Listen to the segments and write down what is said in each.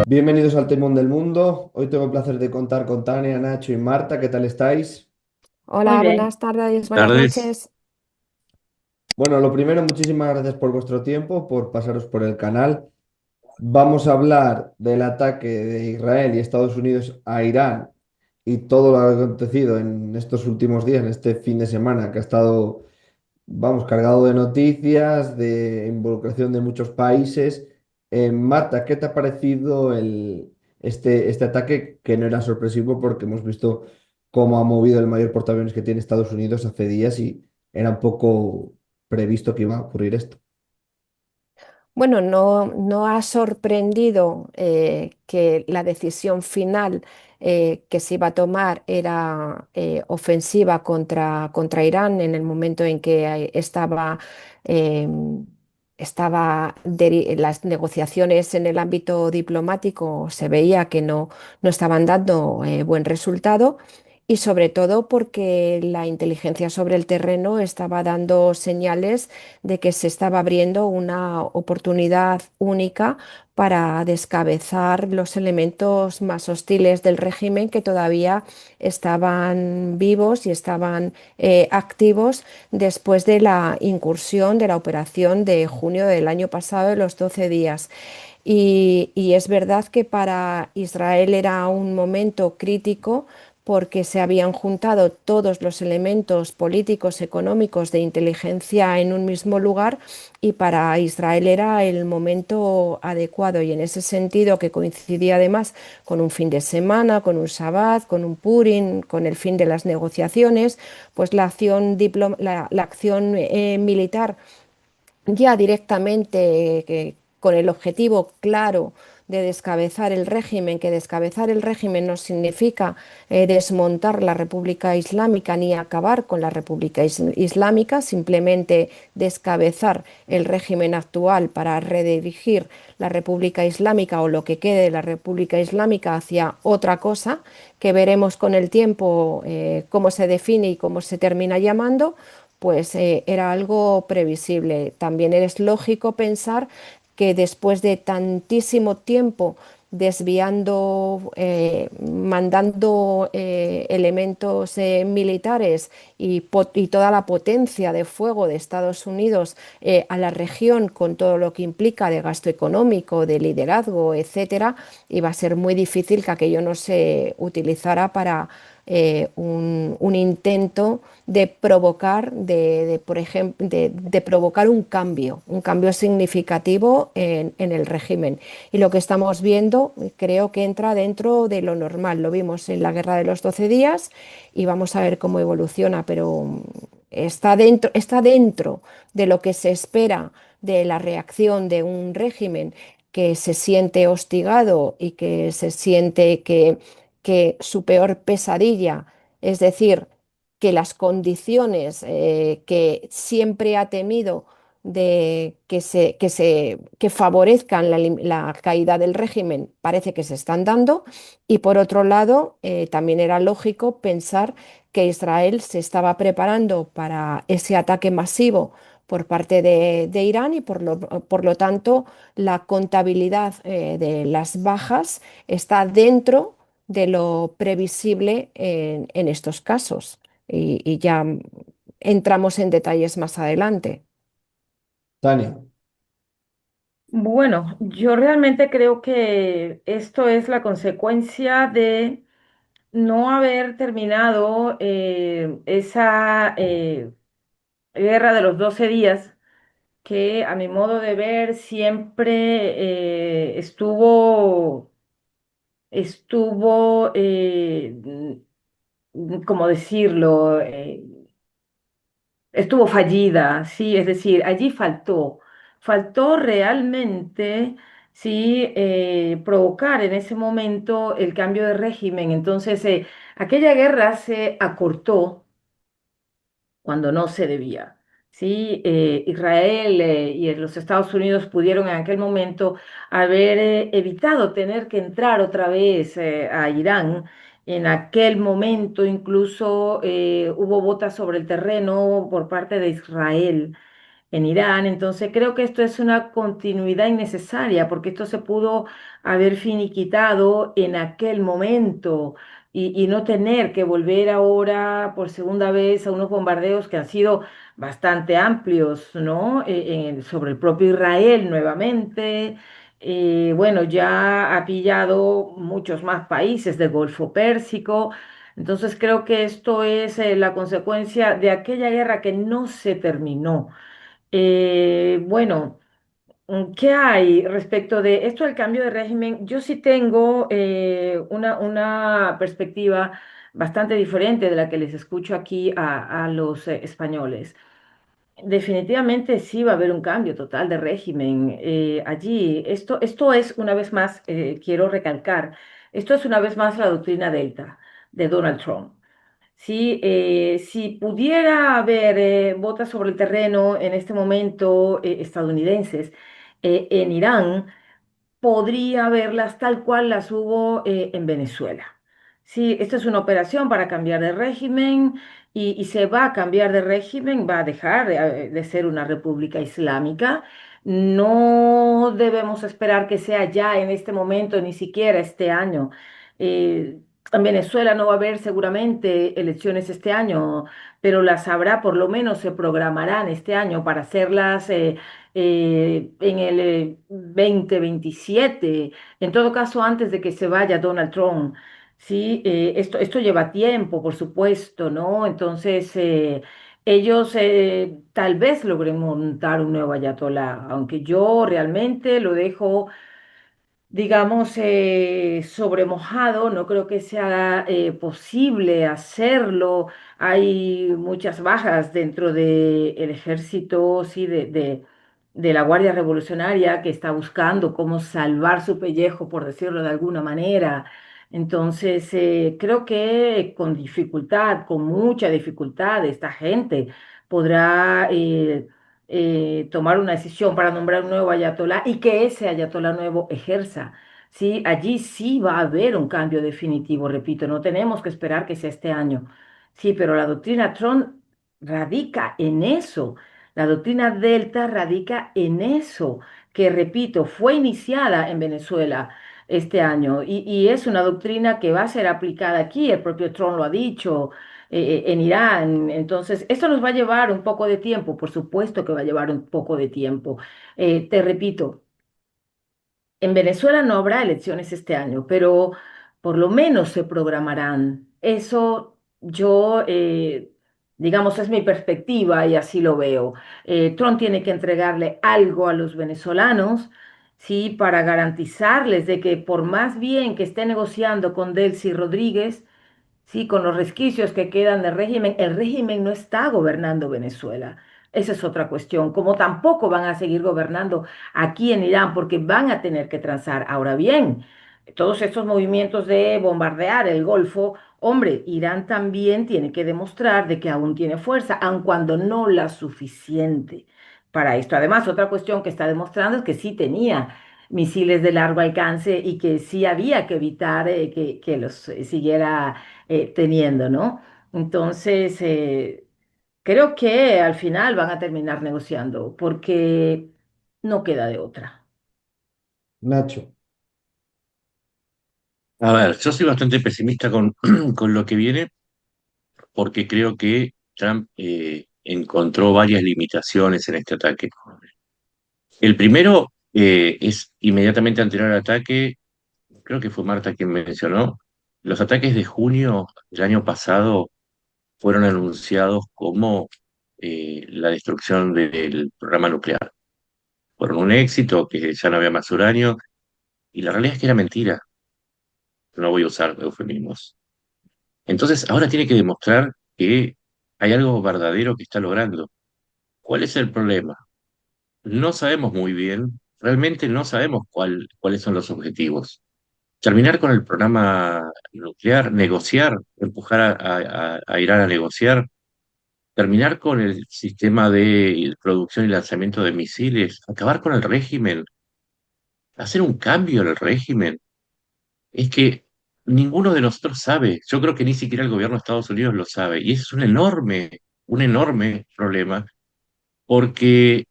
Bienvenidos al Timón del Mundo. Hoy tengo el placer de contar con Tania, Nacho y Marta. ¿Qué tal estáis? Muy Hola, bien. buenas tardes, buenas Tardes. noches. Bueno, lo primero, muchísimas gracias por vuestro tiempo, por pasaros por el canal. Vamos a hablar del ataque de Israel y Estados Unidos a Irán y todo lo acontecido en estos últimos días, en este fin de semana, que ha estado, vamos, cargado de noticias, de involucración de muchos países. Marta, ¿qué te ha parecido este ataque que no era sorpresivo porque hemos visto cómo ha movido el mayor portaaviones que tiene Estados Unidos hace días y era un poco previsto que iba a ocurrir esto? Bueno, no ha sorprendido que la decisión final que se iba a tomar era ofensiva contra Irán en el momento en que eh, las negociaciones en el ámbito diplomático se veía que no estaban dando buen resultado. Y sobre todo porque la inteligencia sobre el terreno estaba dando señales de que se estaba abriendo una oportunidad única para descabezar los elementos más hostiles del régimen que todavía estaban vivos y estaban activos después de la incursión de la operación de junio del año pasado de los 12 días. Y es verdad que para Israel era un momento crítico porque se habían juntado todos los elementos políticos, económicos, de inteligencia en un mismo lugar y para Israel era el momento adecuado. Y en ese sentido, que coincidía además con un fin de semana, con un Shabbat, con un Purim, con el fin de las negociaciones, pues la acción militar ya directamente con el objetivo claro de descabezar el régimen, que descabezar el régimen no significa desmontar la República Islámica ni acabar con la República Islámica, simplemente descabezar el régimen actual para redirigir la República Islámica o lo que quede de la República Islámica hacia otra cosa, que veremos con el tiempo cómo se define y cómo se termina llamando, pues era algo previsible. También es lógico pensar que después de tantísimo tiempo desviando, mandando elementos militares y toda la potencia de fuego de Estados Unidos a la región con todo lo que implica de gasto económico, de liderazgo, etcétera, iba a ser muy difícil que aquello no se utilizara para un intento de provocar, por ejemplo, de provocar un cambio significativo en el régimen. Y lo que estamos viendo creo que entra dentro de lo normal. Lo vimos en la Guerra de los 12 días y vamos a ver cómo evoluciona, pero está dentro de lo que se espera de la reacción de un régimen que se siente hostigado y que se siente que su peor pesadilla, es decir, que las condiciones que siempre ha temido de que favorezcan la caída del régimen parece que se están dando. Y por otro lado, también era lógico pensar que Israel se estaba preparando para ese ataque masivo por parte de Irán y por lo tanto la contabilidad de las bajas está dentro de lo previsible en estos casos. Y ya entramos en detalles más adelante. Tania, Bueno, yo realmente creo que esto es la consecuencia de no haber terminado esa guerra de los 12 días, que a mi modo de ver siempre ¿cómo decirlo? Estuvo fallida, sí, es decir, allí faltó realmente, sí, provocar en ese momento el cambio de régimen. Entonces, aquella guerra se acortó cuando no se debía. Sí, Israel y los Estados Unidos pudieron en aquel momento haber evitado tener que entrar otra vez a Irán En aquel momento incluso hubo botas sobre el terreno por parte de Israel en Irán. Entonces creo que esto es una continuidad innecesaria porque esto se pudo haber finiquitado en aquel momento y no tener que volver ahora por segunda vez a unos bombardeos que han sido bastante amplios, ¿no? Sobre el propio Israel nuevamente. Bueno, ya ha pillado muchos más países del Golfo Pérsico. Entonces creo que esto es la consecuencia de aquella guerra que no se terminó. Bueno, ¿qué hay respecto de esto del cambio de régimen? Yo sí tengo una perspectiva bastante diferente de la que les escucho aquí a los españoles. Definitivamente sí va a haber un cambio total de régimen allí. Esto es, una vez más, quiero recalcar, esto es una vez más la doctrina Delta de Donald Trump. Sí, si pudiera haber botas sobre el terreno en este momento estadounidenses en Irán, podría haberlas tal cual las hubo en Venezuela. Sí, esta es una operación para cambiar de régimen y se va a cambiar de régimen, va a dejar de ser una república islámica. No debemos esperar que sea ya en este momento, ni siquiera este año. En Venezuela no va a haber seguramente elecciones este año, pero las habrá, por lo menos se programarán este año para hacerlas en el 2027, en todo caso antes de que se vaya Donald Trump. Sí, esto lleva tiempo, por supuesto, ¿no? Entonces, ellos tal vez logren montar un nuevo ayatolá, aunque yo realmente lo dejo digamos, sobremojado, no creo que sea posible hacerlo. Hay muchas bajas dentro del ejército, sí, de la Guardia Revolucionaria que está buscando cómo salvar su pellejo, por decirlo de alguna manera. Entonces, creo que con dificultad, con mucha dificultad, esta gente podrá tomar una decisión para nombrar un nuevo ayatolá y que ese ayatolá nuevo ejerza. Sí, allí sí va a haber un cambio definitivo, repito, no tenemos que esperar que sea este año. Sí, pero la doctrina Trump radica en eso. La doctrina Delta radica en eso, que repito, fue iniciada en Venezuela este año y es una doctrina que va a ser aplicada aquí, el propio Trump lo ha dicho, en Irán. Entonces, esto nos va a llevar un poco de tiempo, por supuesto que va a llevar un poco de tiempo. Te repito, en Venezuela no habrá elecciones este año, pero por lo menos se programarán. Eso yo, digamos, es mi perspectiva y así lo veo. Trump tiene que entregarle algo a los venezolanos, sí, para garantizarles de que por más bien que esté negociando con Delcy Rodríguez, sí, con los resquicios que quedan del régimen, el régimen no está gobernando Venezuela. Esa es otra cuestión. Como tampoco van a seguir gobernando aquí en Irán, porque van a tener que transar. Ahora bien, todos estos movimientos de bombardear el Golfo, hombre, Irán también tiene que demostrar de que aún tiene fuerza, aun cuando no la suficiente para esto. Además, otra cuestión que está demostrando es que sí tenía misiles de largo alcance y que sí había que evitar que los siguiera teniendo, ¿no? Entonces, creo que al final van a terminar negociando porque no queda de otra. Nacho, A ver, yo soy bastante pesimista con, con lo que viene porque creo que Trump encontró varias limitaciones en este ataque. El primero es inmediatamente anterior al ataque, creo que fue Marta quien mencionó, los ataques de junio del año pasado fueron anunciados como la destrucción del programa nuclear. Fueron un éxito, que ya no había más uranio, y la realidad es que era mentira. No voy a usar eufemismos. Entonces, ahora tiene que demostrar que hay algo verdadero que está logrando. ¿Cuál es el problema? No sabemos muy bien, realmente no sabemos cuáles son los objetivos. Terminar con el programa nuclear, negociar, empujar a Irán a negociar, terminar con el sistema de producción y lanzamiento de misiles, acabar con el régimen, hacer un cambio en el régimen. Es que ninguno de nosotros sabe. Yo creo que ni siquiera el gobierno de Estados Unidos lo sabe. Y ese es un enorme problema, porque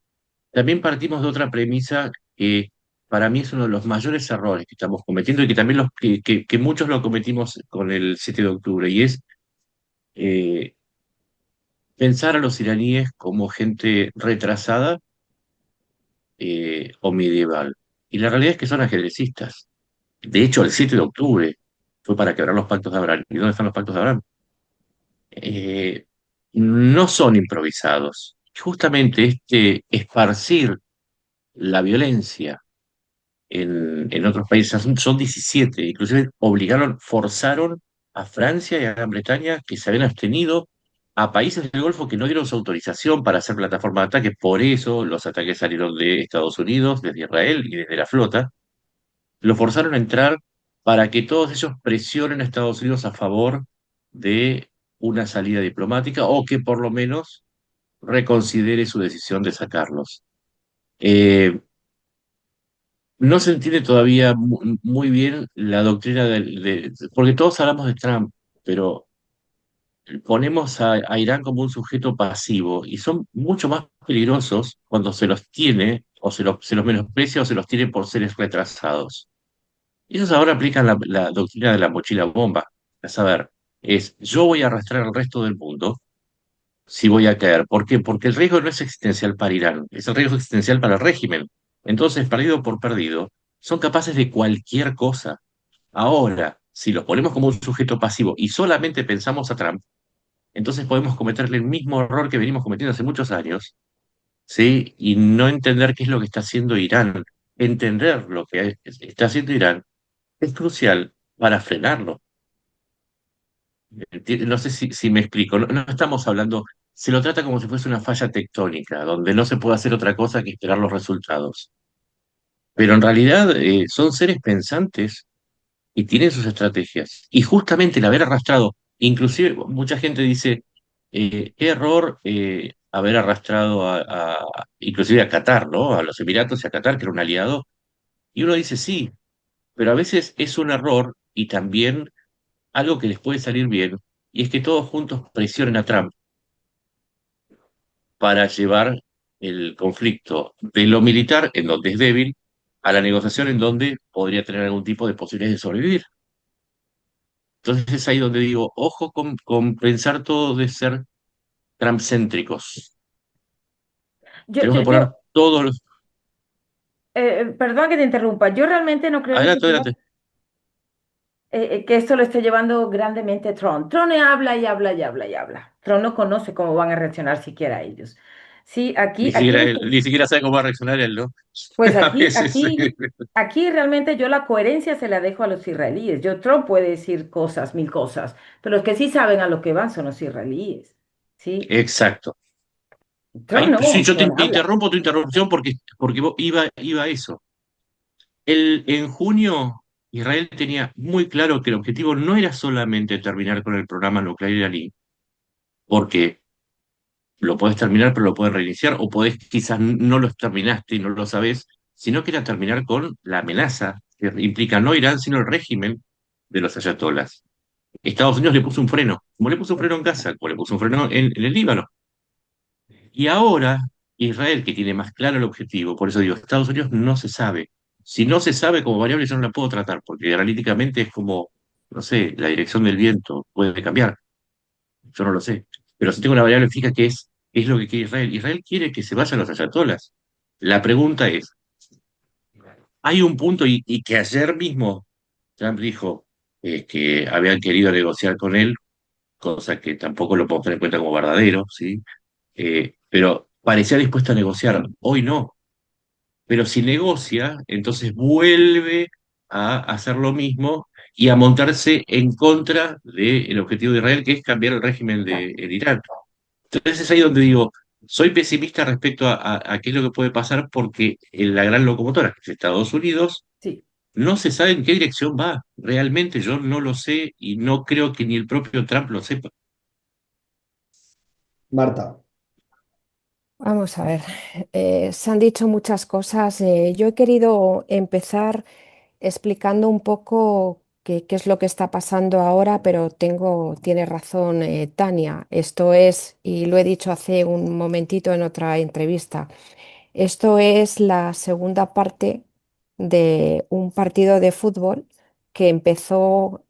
también partimos de otra premisa que para mí es uno de los mayores errores que estamos cometiendo y que también que muchos lo cometimos con el 7 de octubre, y es eh, pensar a los iraníes como gente retrasada o medieval. Y la realidad es que son ajedrecistas. De hecho, el 7 de octubre fue para quebrar los pactos de Abraham. ¿Y dónde están los pactos de Abraham? eh, no son improvisados. Justamente este esparcir la violencia en otros países, son 17, inclusive forzaron a Francia y a Gran Bretaña, que se habían abstenido, a países del Golfo que no dieron su autorización para hacer plataforma de ataque. Por eso los ataques salieron de Estados Unidos, desde Israel y desde la flota. Lo forzaron a entrar para que todos ellos presionen a Estados Unidos a favor de una salida diplomática, o que por lo menos reconsidere su decisión de sacarlos. Eh, no se entiende todavía muy bien la doctrina porque todos hablamos de Trump, pero ponemos a Irán como un sujeto pasivo, y son mucho más peligrosos cuando se los tiene o se los menosprecia o se los tiene por seres retrasados. Ellos ahora aplican la doctrina de la mochila bomba. A saber, es yo voy a arrastrar al resto del mundo si voy a caer. ¿Por qué? Porque el riesgo no es existencial para Irán, es el riesgo existencial para el régimen. Entonces, perdido por perdido, son capaces de cualquier cosa. Ahora, si los ponemos como un sujeto pasivo y solamente pensamos a Trump, entonces podemos cometerle el mismo error que venimos cometiendo hace muchos años, ¿sí? Y no entender qué es lo que está haciendo Irán. Entender lo que está haciendo Irán es crucial para frenarlo. No sé si me explico. No, no estamos hablando, se lo trata como si fuese una falla tectónica, donde no se puede hacer otra cosa que esperar los resultados. Pero en realidad son seres pensantes y tienen sus estrategias. Y justamente el haber arrastrado, inclusive mucha gente dice, qué error haber arrastrado inclusive a Qatar, ¿no? A los Emiratos y a Qatar, que era un aliado. Y uno dice, sí, pero a veces es un error y también algo que les puede salir bien, y es que todos juntos presionen a Trump para llevar el conflicto de lo militar, en donde es débil, a la negociación, en donde podría tener algún tipo de posibilidades de sobrevivir. Entonces es ahí donde digo, ojo con pensar todo de ser Trump-céntricos. Yo, Tenemos yo, que poner yo, todos los... perdón que te interrumpa, yo realmente no creo ni Adelante, siquiera adelante. que esto lo esté llevando grandemente Trump. Trump habla y habla y habla y habla. Trump no conoce cómo van a reaccionar siquiera ellos. Sí, aquí, Ni siquiera sabe cómo va a reaccionar él, ¿no? pues A veces. aquí realmente yo la coherencia se la dejo a los israelíes. Yo, Trump puede decir cosas, mil cosas, pero los que sí saben a lo que van son los israelíes. Sí, Exacto. Trump Sí, no, yo Trump habla. interrumpo tu interrupción porque iba a eso. En junio, Israel tenía muy claro que el objetivo no era solamente terminar con el programa nuclear iraní, porque lo podés terminar, pero lo podés reiniciar, o podés quizás no lo terminaste y no lo sabés, sino que era terminar con la amenaza que implica no Irán, sino el régimen de los ayatolás. Estados Unidos le puso un freno, como le puso un freno en Gaza, como le puso un freno en el Líbano. Y ahora Israel, que tiene más claro el objetivo, por eso digo, Estados Unidos no se sabe. Si no se sabe como variable, yo no la puedo tratar, porque analíticamente es como, no sé, la dirección del viento puede cambiar, yo no lo sé. Pero si tengo una variable fija que es lo que quiere Israel. Israel quiere que se vayan los ayatolas. La pregunta es, hay un punto, y que ayer mismo Trump dijo que habían querido negociar con él, cosa que tampoco lo podemos tener en cuenta como verdadero, ¿sí? Pero parecía dispuesto a negociar. Hoy no. Pero si negocia, entonces vuelve a hacer lo mismo y a montarse en contra del objetivo de Israel, que es cambiar el régimen en Irán. Entonces es ahí donde digo, soy pesimista respecto a qué es lo que puede pasar, porque en la gran locomotora, que es Estados Unidos, Sí. no se sabe en qué dirección va. Realmente yo no lo sé, y no creo que ni el propio Trump lo sepa. Marta, Vamos a ver, se han dicho muchas cosas. Yo he querido empezar explicando un poco qué es lo que está pasando ahora, pero tiene razón Tania. Esto es, y lo he dicho hace un momentito en otra entrevista, esto es la segunda parte de un partido de fútbol que empezó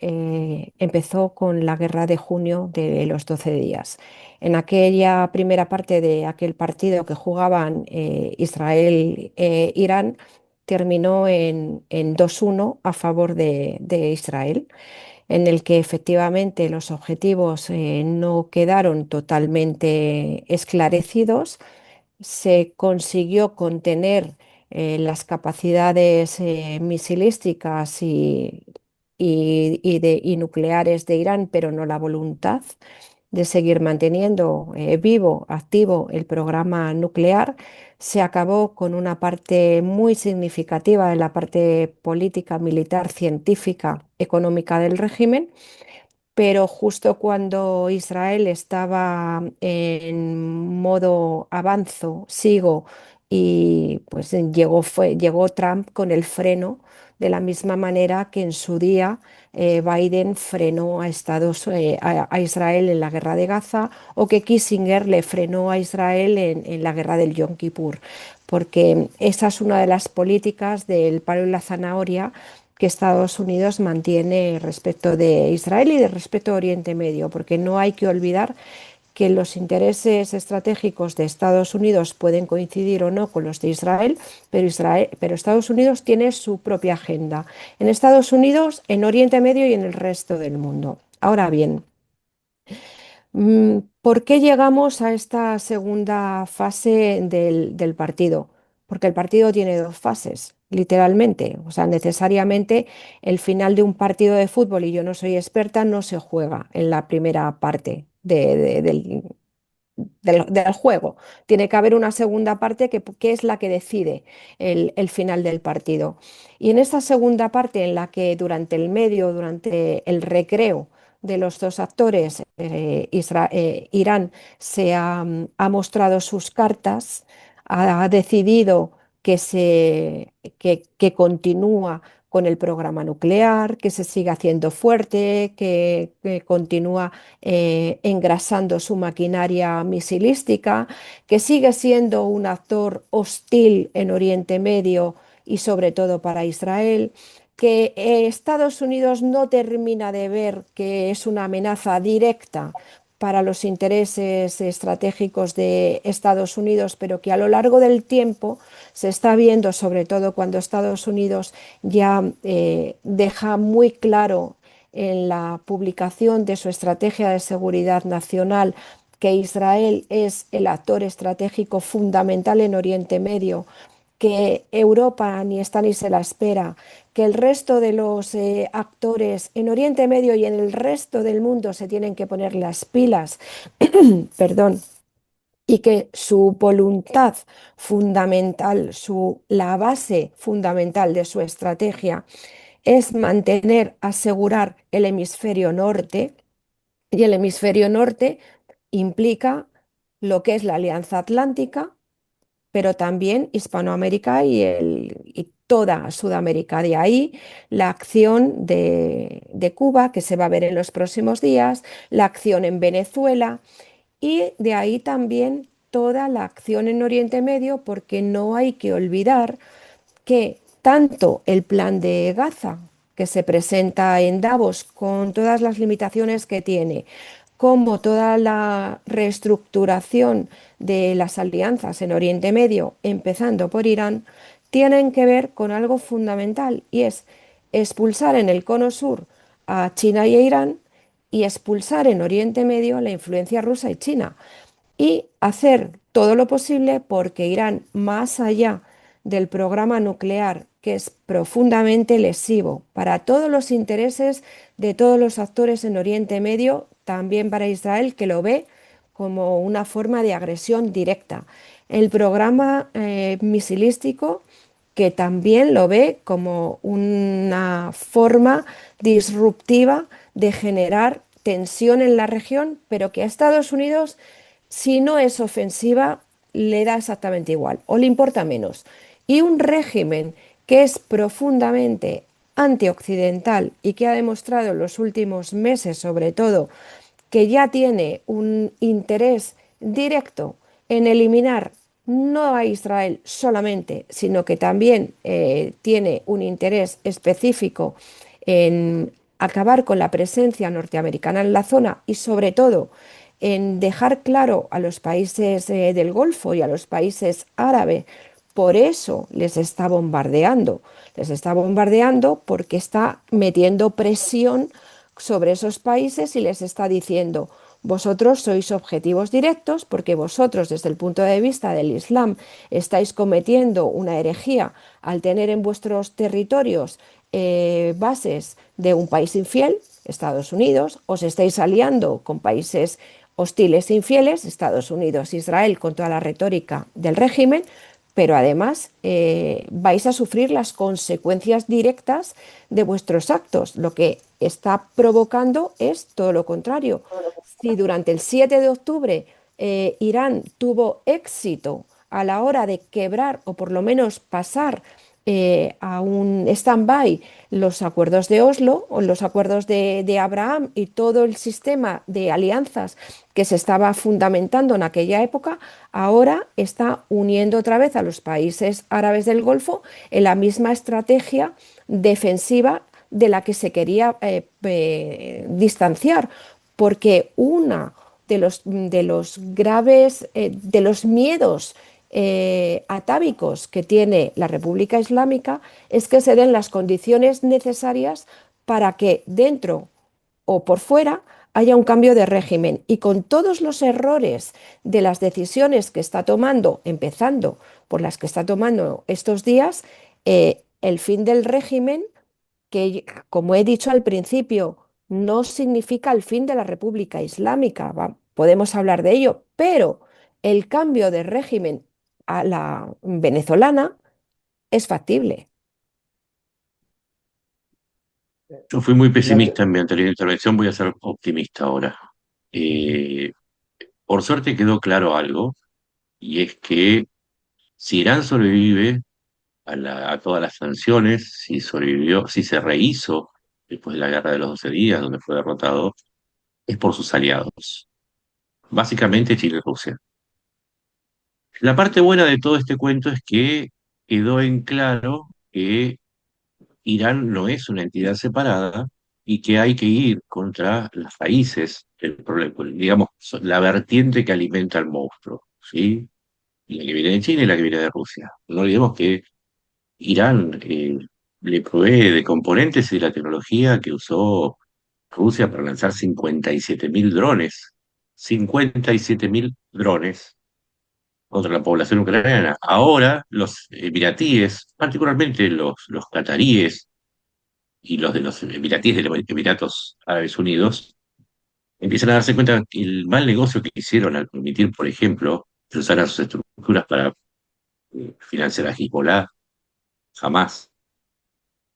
con la guerra de junio de los 12 días. En aquella primera parte de aquel partido que jugaban Israel-Irán, terminó en 2-1 a favor de Israel, en el que efectivamente los objetivos no quedaron totalmente esclarecidos. Se consiguió contener las capacidades misilísticas y nucleares de Irán, pero no la voluntad de seguir manteniendo vivo, activo el programa nuclear. Se acabó con una parte muy significativa de la parte política, militar, científica, económica del régimen, pero justo cuando Israel estaba en modo avanzo, sigo, y pues llegó Trump con el freno, de la misma manera que en su día Biden frenó a Israel en la guerra de Gaza, o que Kissinger le frenó a Israel en la guerra del Yom Kippur, porque esa es una de las políticas del palo y la zanahoria que Estados Unidos mantiene respecto de Israel y de respecto a Oriente Medio, porque no hay que olvidar que los intereses estratégicos de Estados Unidos pueden coincidir o no con los de Israel, pero Estados Unidos tiene su propia agenda en Estados Unidos, en Oriente Medio y en el resto del mundo. Ahora bien, ¿por qué llegamos a esta segunda fase del partido? Porque el partido tiene dos fases, literalmente. O sea, necesariamente el final de un partido de fútbol, y yo no soy experta, no se juega en la primera parte del juego. Tiene que haber una segunda parte que es la que decide el final del partido. Y en esta segunda parte, en la que durante el recreo de los dos actores, Irán ha mostrado sus cartas, ha decidido que continúa con el programa nuclear, que se sigue haciendo fuerte, que continúa engrasando su maquinaria misilística, que sigue siendo un actor hostil en Oriente Medio y sobre todo para Israel, que Estados Unidos no termina de ver que es una amenaza directa para los intereses estratégicos de Estados Unidos, pero que a lo largo del tiempo se está viendo, sobre todo cuando Estados Unidos ya deja muy claro en la publicación de su estrategia de seguridad nacional que Israel es el actor estratégico fundamental en Oriente Medio, que Europa ni está ni se la espera, que el resto de los actores en Oriente Medio y en el resto del mundo se tienen que poner las pilas, perdón, y que su voluntad fundamental, la base fundamental de su estrategia es asegurar el hemisferio norte, y el hemisferio norte implica lo que es la Alianza Atlántica, pero también Hispanoamérica y toda Sudamérica. De ahí la acción de Cuba, que se va a ver en los próximos días, la acción en Venezuela, y de ahí también toda la acción en Oriente Medio, porque no hay que olvidar que tanto el plan de Gaza, que se presenta en Davos con todas las limitaciones que tiene, como toda la reestructuración de las alianzas en Oriente Medio, empezando por Irán, tienen que ver con algo fundamental, y es expulsar en el cono sur a China y a Irán, y expulsar en Oriente Medio la influencia rusa y china, y hacer todo lo posible porque Irán, más allá del programa nuclear, que es profundamente lesivo para todos los intereses de todos los actores en Oriente Medio, también para Israel, que lo ve como una forma de agresión directa. El programa misilístico, que también lo ve como una forma disruptiva de generar tensión en la región, pero que a Estados Unidos, si no es ofensiva, le da exactamente igual o le importa menos. Y un régimen que es profundamente antioccidental y que ha demostrado en los últimos meses, sobre todo, que ya tiene un interés directo en eliminar no a Israel solamente, sino que también tiene un interés específico en acabar con la presencia norteamericana en la zona y sobre todo en dejar claro a los países del Golfo y a los países árabes, por eso les está bombardeando porque está metiendo presión sobre esos países y les está diciendo, vosotros sois objetivos directos porque vosotros desde el punto de vista del Islam estáis cometiendo una herejía al tener en vuestros territorios bases de un país infiel, Estados Unidos, os estáis aliando con países hostiles e infieles, Estados Unidos, Israel, con toda la retórica del régimen, pero además vais a sufrir las consecuencias directas de vuestros actos. Lo que está provocando es todo lo contrario. Si durante el 7 de octubre Irán tuvo éxito a la hora de quebrar o por lo menos pasar a un stand-by los acuerdos de Oslo o los acuerdos de Abraham y todo el sistema de alianzas que se estaba fundamentando en aquella época, ahora está uniendo otra vez a los países árabes del Golfo en la misma estrategia defensiva de la que se quería distanciar, porque una de los graves, de los miedos atávicos que tiene la República Islámica es que se den las condiciones necesarias para que dentro o por fuera haya un cambio de régimen y con todos los errores de las decisiones que está tomando, empezando por las que está tomando estos días, el fin del régimen, que como he dicho al principio, no significa el fin de la República Islámica, podemos hablar de ello, pero el cambio de régimen a la venezolana es factible. Yo fui muy Fíjate, pesimista en mi anterior intervención, voy a ser optimista ahora. Eh, por suerte quedó claro algo, y es que si Irán sobrevive a todas las sanciones, si sobrevivió, si se rehizo después de la Guerra de los 12 días, donde fue derrotado, es por sus aliados, básicamente Chile y Rusia. La parte buena de todo este cuento es que quedó en claro que Irán no es una entidad separada y que hay que ir contra las raíces del problema, digamos, la vertiente que alimenta al monstruo, ¿sí? La que viene de China y la que viene de Rusia. No olvidemos que Irán le provee de componentes y de la tecnología que usó Rusia para lanzar 57.000 drones. 57.000 drones contra la población ucraniana. Ahora los emiratíes, particularmente los cataríes y los de los emiratíes de los Emiratos Árabes Unidos, empiezan a darse cuenta que el mal negocio que hicieron al permitir, por ejemplo, que usaran sus estructuras para financiar a Hezbollah, Hamas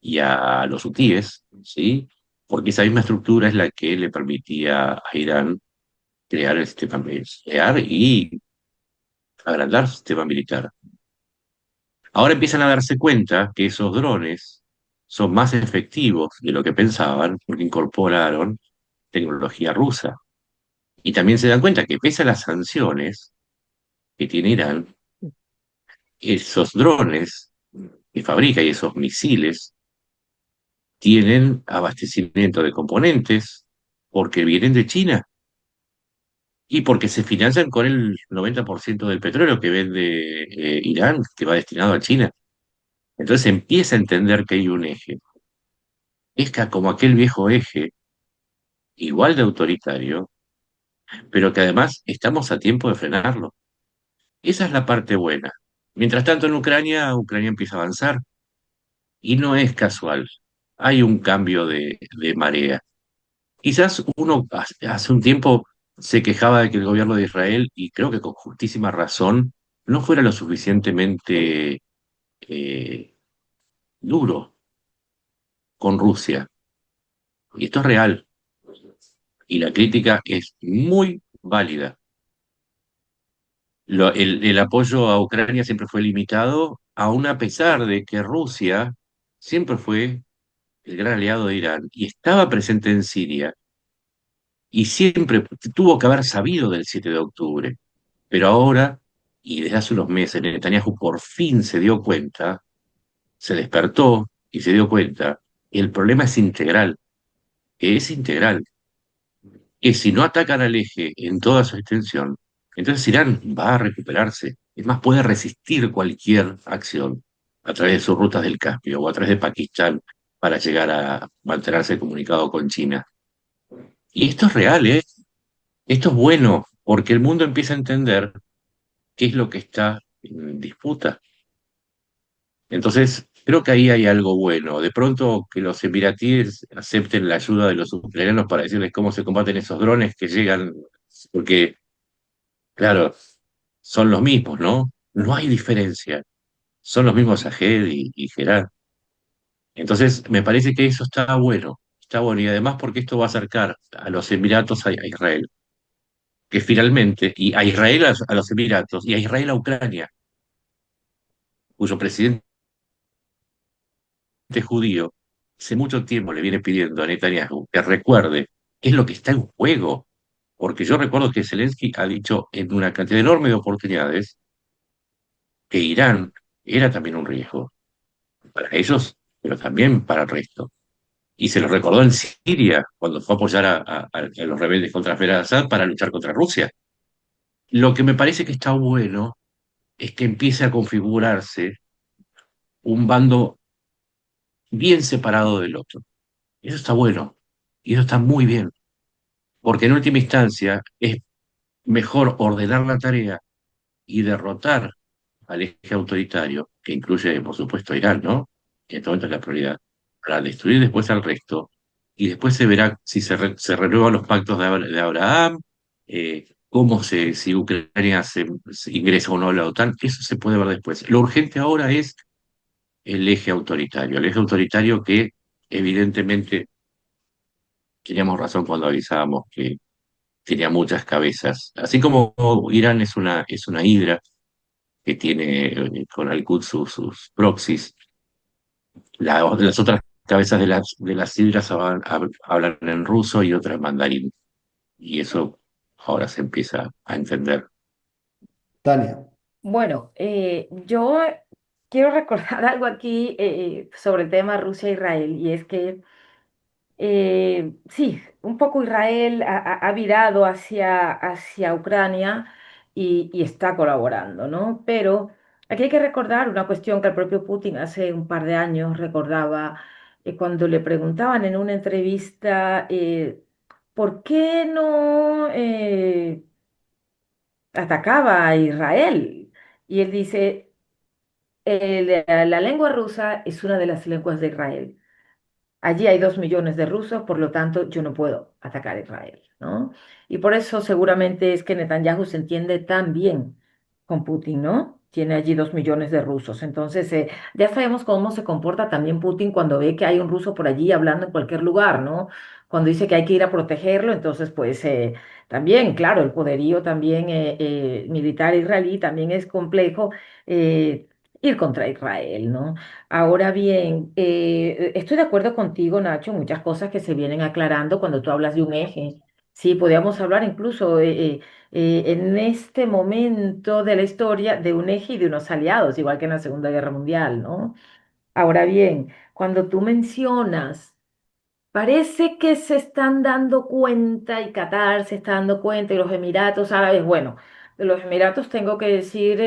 y a los hutíes, ¿sí? Porque esa misma estructura es la que le permitía a Irán crear el sistema nuclear y agrandar su sistema militar. Ahora empiezan a darse cuenta que esos drones son más efectivos de lo que pensaban porque incorporaron tecnología rusa. Y también se dan cuenta que pese a las sanciones que tiene Irán, esos drones que fabrica y esos misiles tienen abastecimiento de componentes porque vienen de China y porque se financian con el 90% del petróleo que vende Irán, que va destinado a China. Entonces empieza a entender que hay un eje. Es como aquel viejo eje, igual de autoritario, pero que además estamos a tiempo de frenarlo. Esa es la parte buena. Mientras tanto, en Ucrania, Ucrania empieza a avanzar y no es casual. Hay un cambio de marea. Quizás uno hace un tiempo se quejaba de que el gobierno de Israel, y creo que con justísima razón, no fuera lo suficientemente duro con Rusia. Y esto es real. Y la crítica es muy válida. El apoyo a Ucrania siempre fue limitado, aun a pesar de que Rusia siempre fue el gran aliado de Irán, y estaba presente en Siria, y siempre tuvo que haber sabido del 7 de octubre. Pero ahora, y desde hace unos meses, Netanyahu por fin se dio cuenta, se despertó y se dio cuenta, que el problema es integral, que es integral, que si no atacan al eje en toda su extensión, entonces Irán va a recuperarse. Es más, puede resistir cualquier acción a través de sus rutas del Caspio o a través de Pakistán para llegar a mantenerse comunicado con China. Y esto es real, ¿eh? Esto es bueno, porque el mundo empieza a entender qué es lo que está en disputa. Entonces, creo que ahí hay algo bueno. De pronto que los emiratíes acepten la ayuda de los ucranianos para decirles cómo se combaten esos drones que llegan, porque, claro, son los mismos, ¿no? No hay diferencia. Son los mismos Ajed y Gerard. Entonces, me parece que eso está bueno. Está bueno. Y además porque esto va a acercar a los Emiratos a Israel, que finalmente, y a Israel a los Emiratos, y a Israel a Ucrania, cuyo presidente judío hace mucho tiempo le viene pidiendo a Netanyahu que recuerde qué es lo que está en juego. Porque yo recuerdo que Zelensky ha dicho en una cantidad enorme de oportunidades que Irán era también un riesgo para ellos, pero también para el resto. Y se lo recordó en Siria, cuando fue a apoyar a los rebeldes contra Assad para luchar contra Rusia. Lo que me parece que está bueno es que empiece a configurarse un bando bien separado del otro. Eso está bueno y eso está muy bien, porque en última instancia es mejor ordenar la tarea y derrotar al eje autoritario, que incluye, por supuesto, a Irán, ¿no? Que en este momento es la prioridad, para destruir después al resto, y después se verá si se renuevan los pactos de Abraham, cómo si Ucrania se ingresa o no a la OTAN, eso se puede ver después. Lo urgente ahora es el eje autoritario que evidentemente teníamos razón cuando avisábamos que tenía muchas cabezas. Así como Irán es una hidra que tiene con Al-Quds sus proxies, las otras cabezas de las hidras hablan en ruso y otras en mandarín. Y eso ahora se empieza a entender. Tania, Bueno, yo quiero recordar algo aquí sobre el tema Rusia-Israel, y es que sí, un poco Israel ha virado hacia Ucrania y está colaborando, ¿no? Pero aquí hay que recordar una cuestión que el propio Putin hace un par de años recordaba cuando le preguntaban en una entrevista ¿por qué no atacaba a Israel? Y él dice, la lengua rusa es una de las lenguas de Israel. Allí hay 2 millones de rusos, por lo tanto yo no puedo atacar a Israel, ¿no? Y por eso seguramente es que Netanyahu se entiende tan bien con Putin, ¿no? Tiene allí 2 millones de rusos. Entonces, ya sabemos cómo se comporta también Putin cuando ve que hay un ruso por allí hablando en cualquier lugar, ¿no? Cuando dice que hay que ir a protegerlo, entonces, pues también, claro, el poderío también militar israelí también es complejo ir contra Israel, ¿no? Ahora bien, estoy de acuerdo contigo, Nacho, en muchas cosas que se vienen aclarando cuando tú hablas de un eje. Sí, podríamos hablar incluso en este momento de la historia de un eje y de unos aliados, igual que en la Segunda Guerra Mundial, ¿no? Ahora bien, cuando tú mencionas parece que se están dando cuenta y Qatar se está dando cuenta y los Emiratos Árabes, bueno, de los Emiratos tengo que decir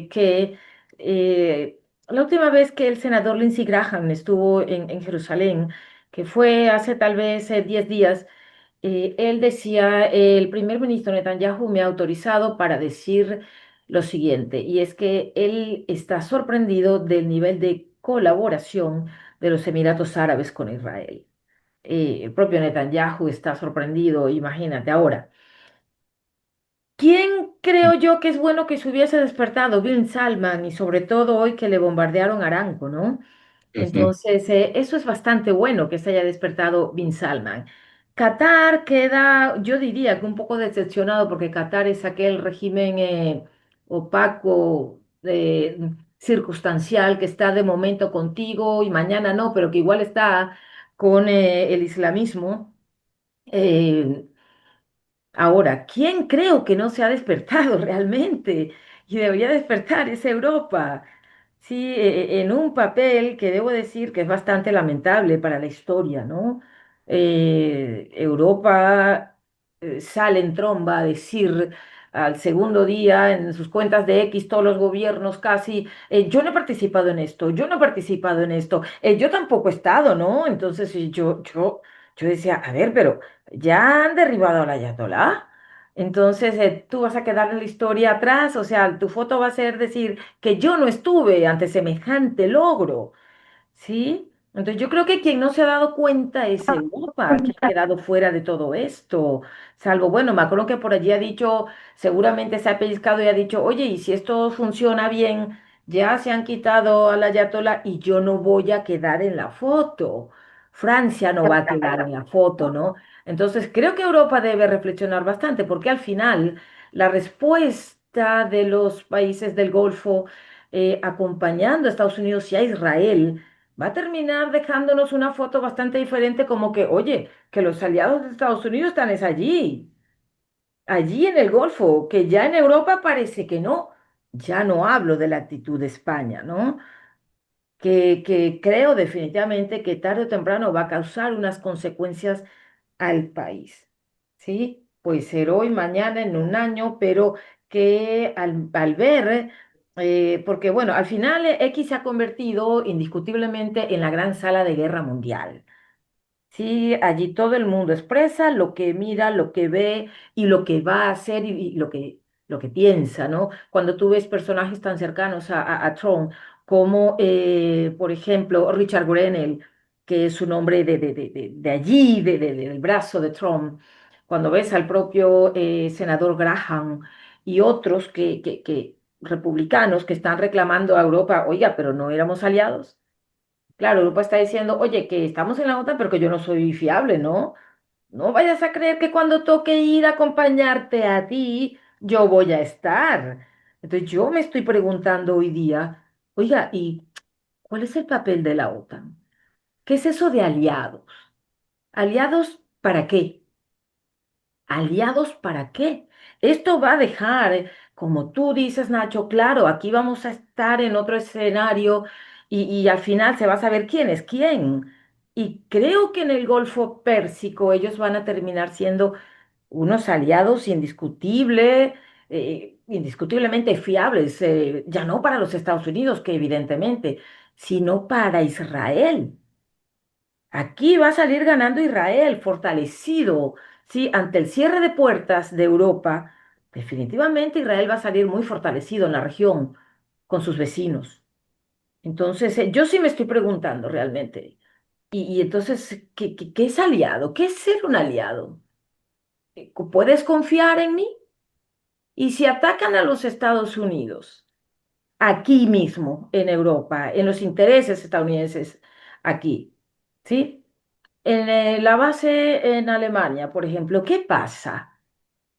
que la última vez que el senador Lindsey Graham estuvo en Jerusalén, que fue hace tal vez 10 días, él decía, el primer ministro Netanyahu me ha autorizado para decir lo siguiente, y es que él está sorprendido del nivel de colaboración de los Emiratos Árabes con Israel. El propio Netanyahu está sorprendido, imagínate ahora. ¿Quién creo yo que es bueno que se hubiese despertado? Bin Salman y sobre todo hoy que le bombardearon Aranco, ¿no? Ujú. Entonces, eso es bastante bueno que se haya despertado Bin Salman. Qatar queda, yo diría que un poco decepcionado porque Qatar es aquel régimen opaco, circunstancial, que está de momento contigo y mañana no, pero que igual está con el islamismo. Eh, Ahora, ¿quién creo que no se ha despertado realmente? Y debería despertar, es Europa. Sí, en un papel que debo decir que es bastante lamentable para la historia, ¿no? Europa sale en tromba a decir al segundo día en sus cuentas de X, todos los gobiernos casi, yo no he participado en esto, yo no he participado en esto, yo tampoco he estado, ¿no? Entonces yo decía, a ver, pero ya han derribado al ayatolá. Entonces, tú vas a quedar en la historia atrás, o sea, tu foto va a ser decir que yo no estuve ante semejante logro, ¿sí? Entonces, yo creo que quien no se ha dado cuenta es Europa, que ha quedado fuera de todo esto, salvo, bueno, Macron que por allí ha dicho, seguramente se ha pellizcado y ha dicho, oye, y si esto funciona bien, ya se han quitado a la ayatolá y yo no voy a quedar en la foto. Francia no va a quedar en la foto, ¿no? Entonces, creo que Europa debe reflexionar bastante, porque al final la respuesta de los países del Golfo acompañando a Estados Unidos y a Israel va a terminar dejándonos una foto bastante diferente, como que, oye, que los aliados de Estados Unidos están es allí, allí en el Golfo, que ya en Europa parece que no. Ya no hablo de la actitud de España, ¿no? Que creo definitivamente que tarde o temprano va a causar unas consecuencias al país, ¿sí? Puede ser hoy, mañana, en un año, pero que al ver, porque bueno, al final X se ha convertido indiscutiblemente en la gran sala de guerra mundial. Sí, allí todo el mundo expresa lo que mira, lo que ve y lo que va a hacer y lo que piensa, ¿no? Cuando tú ves personajes tan cercanos a Trump como, por ejemplo, Richard Grenell, que es un hombre de allí, del brazo de Trump, cuando ves al propio senador Graham y otros republicanos que están reclamando a Europa, oiga, pero no éramos aliados. Claro, Europa está diciendo, oye, que estamos en la OTAN, pero que yo no soy fiable, ¿no? No vayas a creer que cuando toque ir a acompañarte a ti, yo voy a estar. Entonces yo me estoy preguntando hoy día, oiga, ¿y cuál es el papel de la OTAN? ¿Qué es eso de aliados? ¿Aliados para qué? ¿Aliados para qué? Esto va a dejar, como tú dices, Nacho, claro, aquí vamos a estar en otro escenario y al final se va a saber quién es quién. Y creo que en el Golfo Pérsico ellos van a terminar siendo unos aliados indiscutiblemente fiables, ya no para los Estados Unidos, que evidentemente, sino para Israel. Aquí va a salir ganando Israel, fortalecido, ¿sí? Ante el cierre de puertas de Europa, definitivamente Israel va a salir muy fortalecido en la región con sus vecinos. Entonces, yo sí me estoy preguntando realmente. Y entonces, ¿qué es aliado? ¿Qué es ser un aliado? ¿Puedes confiar en mí? Y si atacan a los Estados Unidos, aquí mismo, en Europa, en los intereses estadounidenses, aquí, ¿sí? En la base en Alemania, por ejemplo, ¿qué pasa?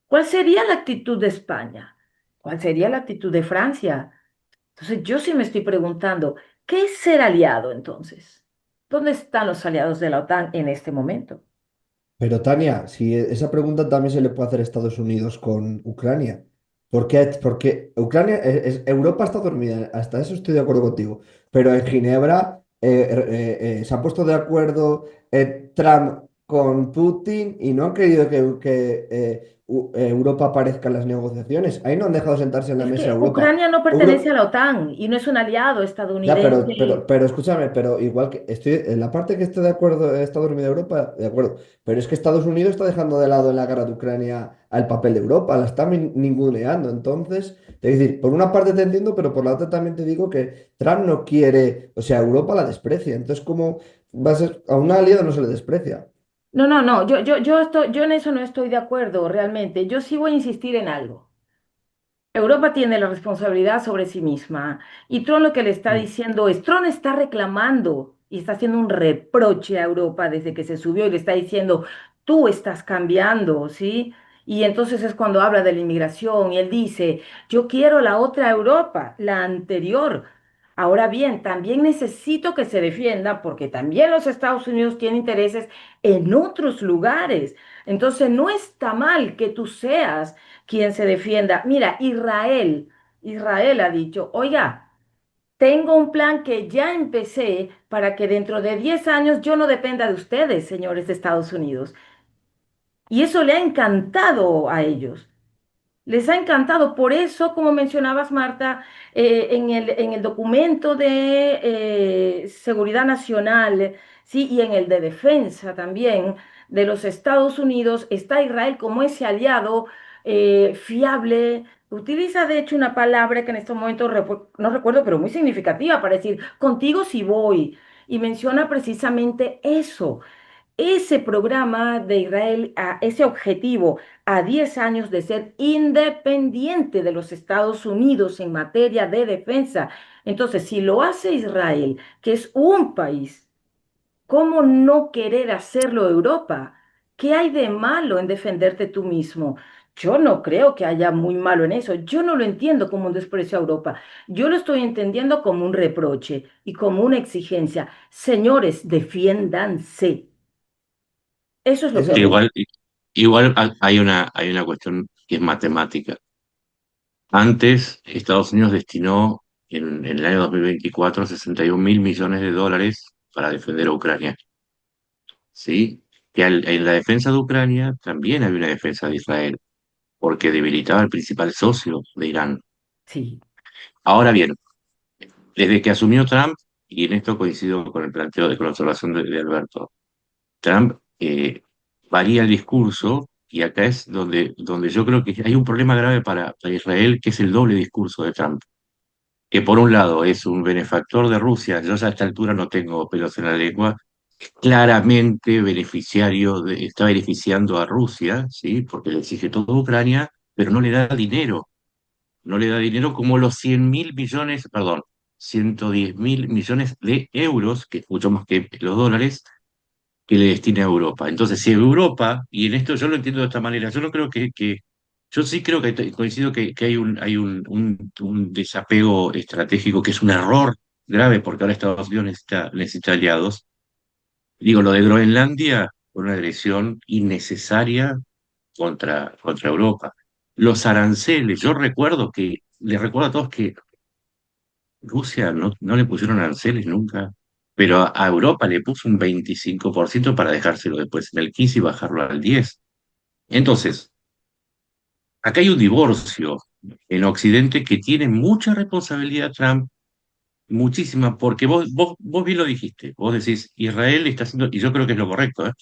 ¿Cuál sería la actitud de España? ¿Cuál sería la actitud de Francia? Entonces, yo sí me estoy preguntando, ¿qué es ser aliado entonces? ¿Dónde están los aliados de la OTAN en este momento? Pero Tania, si esa pregunta también se le puede hacer a Estados Unidos con Ucrania. ¿Por qué? Porque Ucrania, Europa está dormida, hasta eso estoy de acuerdo contigo. Pero en Ginebra se ha puesto de acuerdo Trump con Putin y no han querido que Europa aparezca en las negociaciones. Ahí no han dejado sentarse en la Es mesa a que Europa. Ucrania no pertenece a la OTAN y no es un aliado Ya, estadounidense. pero escúchame, pero igual que estoy en la parte que estoy de acuerdo, Estados Unidos de Europa, de acuerdo. Pero es que Estados Unidos está dejando de lado en la guerra de Ucrania al papel de Europa, la está ninguneando. Entonces, es decir, por una parte te entiendo, pero por la otra también te digo que Trump no quiere, o sea, Europa la desprecia. Entonces, ¿cómo va a ser? A un aliado no se le desprecia. No, no, no, yo en eso no estoy de acuerdo realmente. Yo sí voy a insistir en algo. Europa tiene la responsabilidad sobre sí misma. Y Trump lo que le está Mm. diciendo es, Trump está reclamando y está haciendo un reproche a Europa desde que se subió y le está diciendo, tú estás cambiando, ¿sí? Y entonces es cuando habla de la inmigración y él dice, yo quiero la otra Europa, la anterior Ahora bien, también necesito que se defienda porque también los Estados Unidos tienen intereses en otros lugares. Entonces, no está mal que tú seas quien se defienda. Mira, Israel ha dicho, oiga, tengo un plan que ya empecé para que dentro de 10 años yo no dependa de ustedes, señores de Estados Unidos. Y eso le ha encantado a ellos. Les ha encantado. Por eso, como mencionabas, Marta, en el documento de seguridad nacional, sí, y en el de defensa también de los Estados Unidos, está Israel como ese aliado fiable. Utiliza, de hecho, una palabra que en este momento no recuerdo, pero muy significativa para decir, contigo sí voy. Y menciona precisamente eso, ese programa de Israel, ese objetivo a 10 años de ser independiente de los Estados Unidos en materia de defensa. Entonces, si lo hace Israel, que es un país, ¿cómo no querer hacerlo Europa? ¿Qué hay de malo en defenderte tú mismo? Yo no creo que haya muy malo en eso. Yo no lo entiendo como un desprecio a Europa. Yo lo estoy entendiendo como un reproche y como una exigencia. Señores, defiéndanse. Eso es lo que Eso, Sí, yo. igual hay una cuestión que es matemática. Antes, Estados Unidos destinó en el año 2024 $61.000 millones para defender a Ucrania. ¿Sí? Que en la defensa de Ucrania también había una defensa de Israel, porque debilitaba al principal socio de Irán. Sí, Ahora bien, desde que asumió Trump, y en esto coincido con el planteo con la observación de Alberto, Trump varía el discurso, y acá es donde yo creo que hay un problema grave para Israel, que es el doble discurso de Trump, que por un lado es un benefactor de Rusia. Yo ya a esta altura no tengo pelos en la lengua, claramente está beneficiando a Rusia, ¿sí? Porque le exige todo a Ucrania, pero no le da dinero como los 100.000 millones, perdón, 110.000 millones de euros, que es mucho más que los dólares, que le destina a Europa. Entonces, si Europa, y en esto yo lo entiendo de esta manera, yo no creo yo sí creo que coincido que hay un desapego estratégico que es un error grave, porque ahora Estados Unidos necesita aliados. Digo, lo de Groenlandia fue una agresión innecesaria contra Europa. Los aranceles, les recuerdo a todos que Rusia no le pusieron aranceles nunca, pero a Europa le puso un 25% para dejárselo después en el 15 y bajarlo al 10. Entonces, acá hay un divorcio en Occidente que tiene mucha responsabilidad Trump, muchísima, porque vos bien lo dijiste, vos decís, Israel está haciendo, y yo creo que es lo correcto, ¿eh?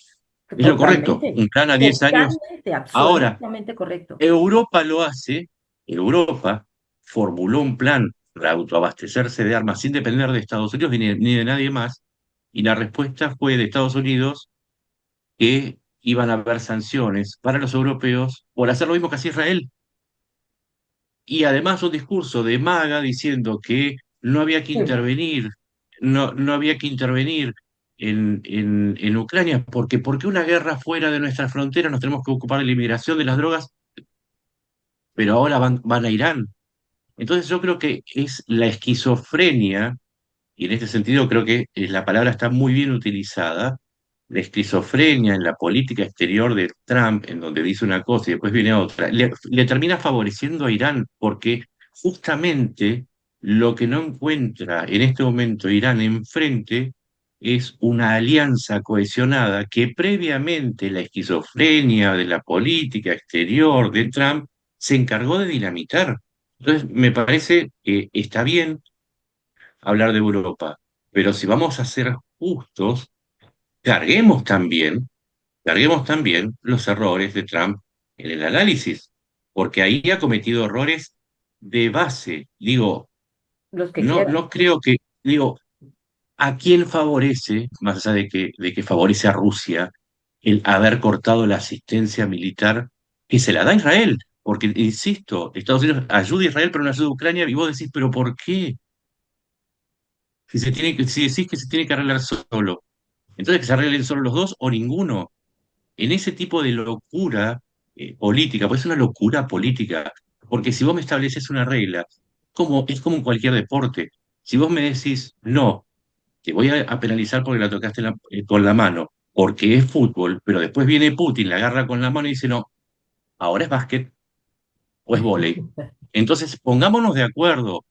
Es lo correcto, totalmente, un plan a 10 años. totalmente, Ahora, absolutamente correcto. Europa lo hace, Europa formuló un plan para autoabastecerse de armas sin depender de Estados Unidos ni de nadie más, y la respuesta fue de Estados Unidos que iban a haber sanciones para los europeos por hacer lo mismo que hacía Israel. Y además un discurso de MAGA diciendo que no había que Sí. intervenir, no había que intervenir en Ucrania, porque una guerra fuera de nuestra frontera nos tenemos que ocupar de la inmigración de las drogas, pero ahora van a Irán. Entonces yo creo que es la esquizofrenia, y en este sentido creo que la palabra está muy bien utilizada, la esquizofrenia en la política exterior de Trump, en donde dice una cosa y después viene otra, le termina favoreciendo a Irán, porque justamente lo que no encuentra en este momento Irán enfrente es una alianza cohesionada que previamente la esquizofrenia de la política exterior de Trump se encargó de dinamitar. Entonces, me parece que está bien hablar de Europa, pero si vamos a ser justos, carguemos también, carguemos también los errores de Trump en el análisis, porque ahí ha cometido errores de base. Digo, Los que no quieran. creo digo, ¿a quién favorece, más allá de que favorece a Rusia, el haber cortado la asistencia militar que se la da a Israel? Porque, insisto, Estados Unidos ayuda a Israel, pero no ayuda a Ucrania, y vos decís, ¿pero por qué? Si decís que se tiene que arreglar solo, entonces que se arreglen solo los dos o ninguno. En ese tipo de locura política, pues es una locura política, porque si vos me estableces una regla, es como en cualquier deporte. Si vos me decís, no, te voy a penalizar porque la tocaste con la mano, porque es fútbol, pero después viene Putin, la agarra con la mano y dice, no, ahora es básquet o es vóley. Entonces, pongámonos de acuerdo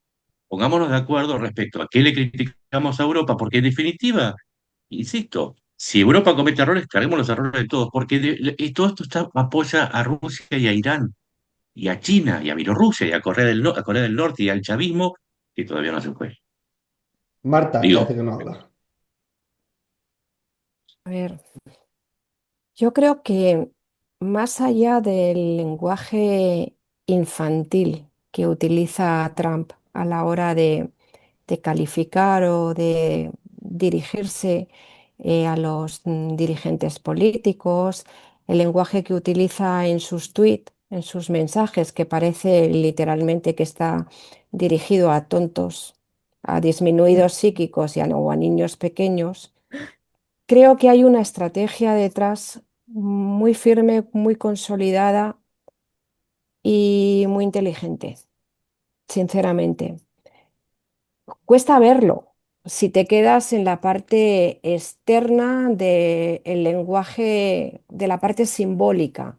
respecto a qué le criticamos a Europa, porque en definitiva, insisto, si Europa comete errores, carguemos los errores de todos, porque y todo esto apoya a Rusia y a Irán, y a China, y a Bielorrusia, y a a Corea del Norte, y al chavismo, que todavía no se fue. Marta, que hace Digo, que no habla. A ver, yo creo que más allá del lenguaje infantil que utiliza Trump a la hora de calificar o de dirigirse a los dirigentes políticos, el lenguaje que utiliza en sus tweets, en sus mensajes, que parece literalmente que está dirigido a tontos, a disminuidos psíquicos o a niños pequeños. Creo que hay una estrategia detrás muy firme, muy consolidada y muy inteligente, sinceramente. Cuesta verlo si te quedas en la parte externa del lenguaje, de la parte simbólica,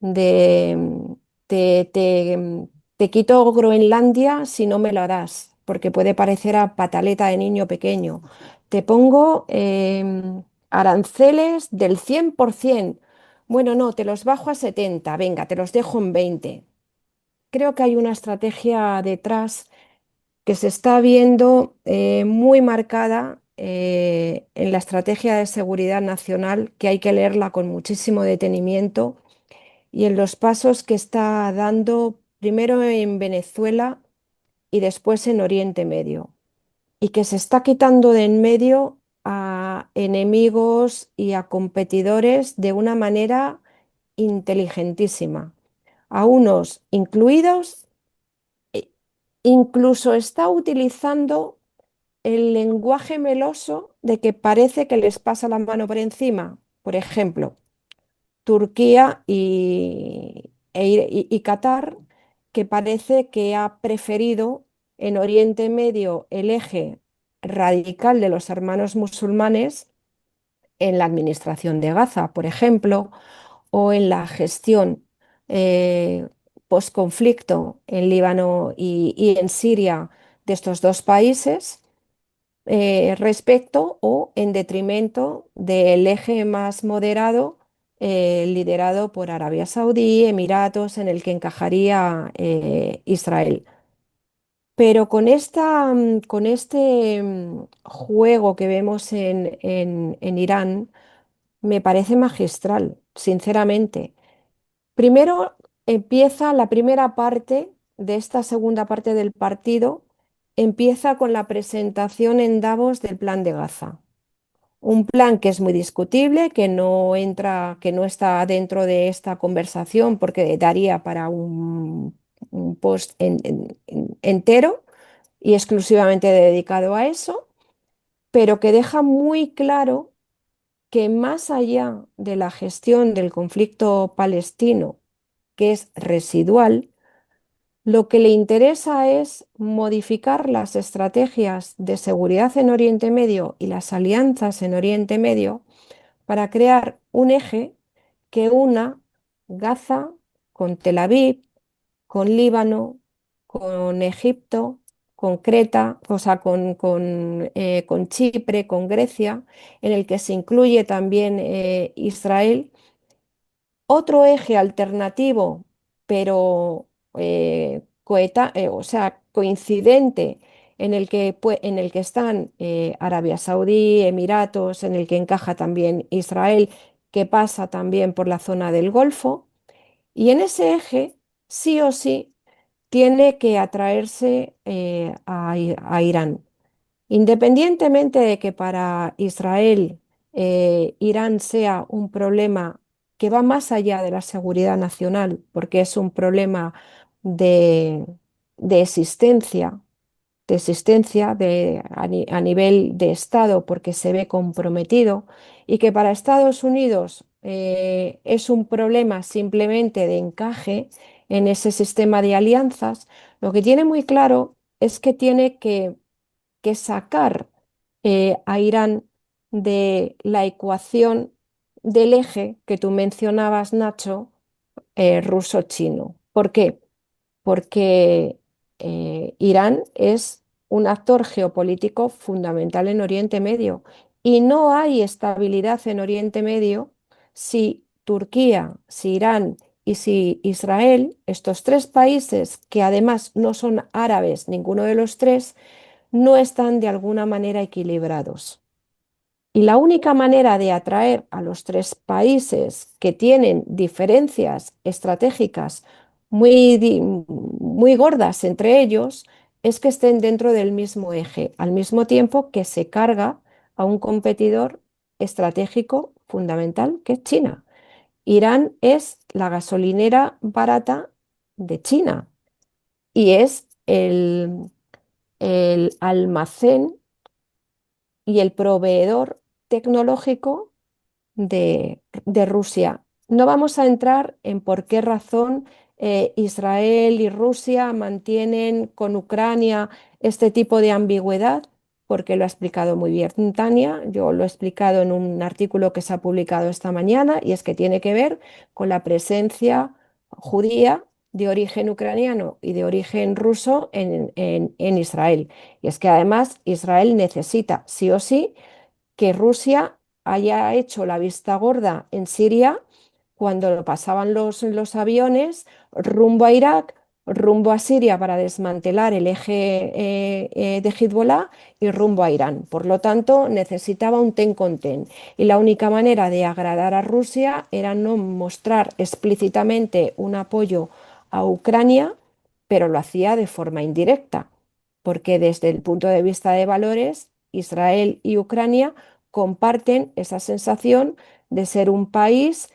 de te quito Groenlandia si no me lo das, porque puede parecer a pataleta de niño pequeño. Te pongo aranceles del 100%. Bueno, no, te los bajo a 70, venga, te los dejo en 20. Creo que hay una estrategia detrás que se está viendo muy marcada en la estrategia de seguridad nacional, que hay que leerla con muchísimo detenimiento, y en los pasos que está dando primero en Venezuela y después en Oriente Medio, y que se está quitando de en medio a enemigos y a competidores de una manera inteligentísima, a unos incluidos, e incluso está utilizando el lenguaje meloso de que parece que les pasa la mano por encima. Por ejemplo, Turquía y Qatar, que parece que ha preferido en Oriente Medio el eje radical de los hermanos musulmanes en la administración de Gaza, por ejemplo, o en la gestión posconflicto en Líbano y en Siria de estos dos países, respecto o en detrimento del eje más moderado liderado por Arabia Saudí, Emiratos, en el que encajaría Israel. Pero con este juego que vemos en Irán, me parece magistral, sinceramente. Primero empieza la primera parte de esta segunda parte del partido, empieza con la presentación en Davos del Plan de Gaza. Un plan que es muy discutible, que no entra, que no está dentro de esta conversación porque daría para un post entero y exclusivamente dedicado a eso, pero que deja muy claro que más allá de la gestión del conflicto palestino, que es residual, lo que le interesa es modificar las estrategias de seguridad en Oriente Medio y las alianzas en Oriente Medio para crear un eje que una Gaza con Tel Aviv, con Líbano, con Egipto, con Creta, o sea, con Chipre, con Grecia, en el que se incluye también Israel. Otro eje alternativo, pero o sea, coincidente, en el que están Arabia Saudí, Emiratos, en el que encaja también Israel, que pasa también por la zona del Golfo. Y en ese eje, sí o sí, tiene que atraerse a Irán. Independientemente de que para Israel Irán sea un problema que va más allá de la seguridad nacional, porque es un problema de, de existencia, a nivel de Estado, porque se ve comprometido, y que para Estados Unidos es un problema simplemente de encaje en ese sistema de alianzas, lo que tiene muy claro es que tiene que que sacar a Irán de la ecuación del eje que tú mencionabas, Nacho, ruso-chino. ¿Por qué? Porque Irán es un actor geopolítico fundamental en Oriente Medio y no hay estabilidad en Oriente Medio si Turquía, si Irán y si Israel, estos tres países que además no son árabes, ninguno de los tres, no están de alguna manera equilibrados. Y la única manera de atraer a los tres países que tienen diferencias estratégicas muy gordas entre ellos es que estén dentro del mismo eje, al mismo tiempo que se carga a un competidor estratégico fundamental que es China. Irán es la gasolinera barata de China y es el almacén y el proveedor tecnológico de Rusia. No vamos a entrar en por qué razón Israel y Rusia mantienen con Ucrania este tipo de ambigüedad, porque lo ha explicado muy bien Tania, yo lo he explicado en un artículo que se ha publicado esta mañana, y es que tiene que ver con la presencia judía de origen ucraniano y de origen ruso en Israel. Y es que además Israel necesita sí o sí que Rusia haya hecho la vista gorda en Siria cuando lo pasaban los aviones rumbo a Irak, rumbo a Siria para desmantelar el eje de Hezbollah y rumbo a Irán. Por lo tanto, necesitaba un ten con ten. Y la única manera de agradar a Rusia era no mostrar explícitamente un apoyo a Ucrania, pero lo hacía de forma indirecta, porque desde el punto de vista de valores, Israel y Ucrania comparten esa sensación de ser un país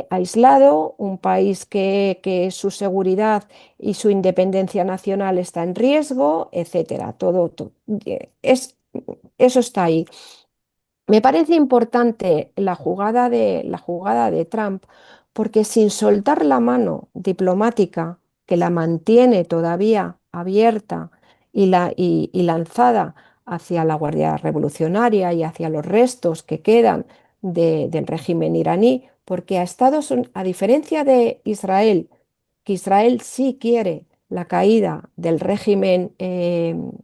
aislado, un país que su seguridad y su independencia nacional está en riesgo, etcétera. Eso está ahí. Me parece importante la jugada de Trump porque sin soltar la mano diplomática que la mantiene todavía abierta y lanzada hacia la Guardia Revolucionaria y hacia los restos que quedan del régimen iraní, porque a diferencia de Israel, que Israel sí quiere la caída del régimen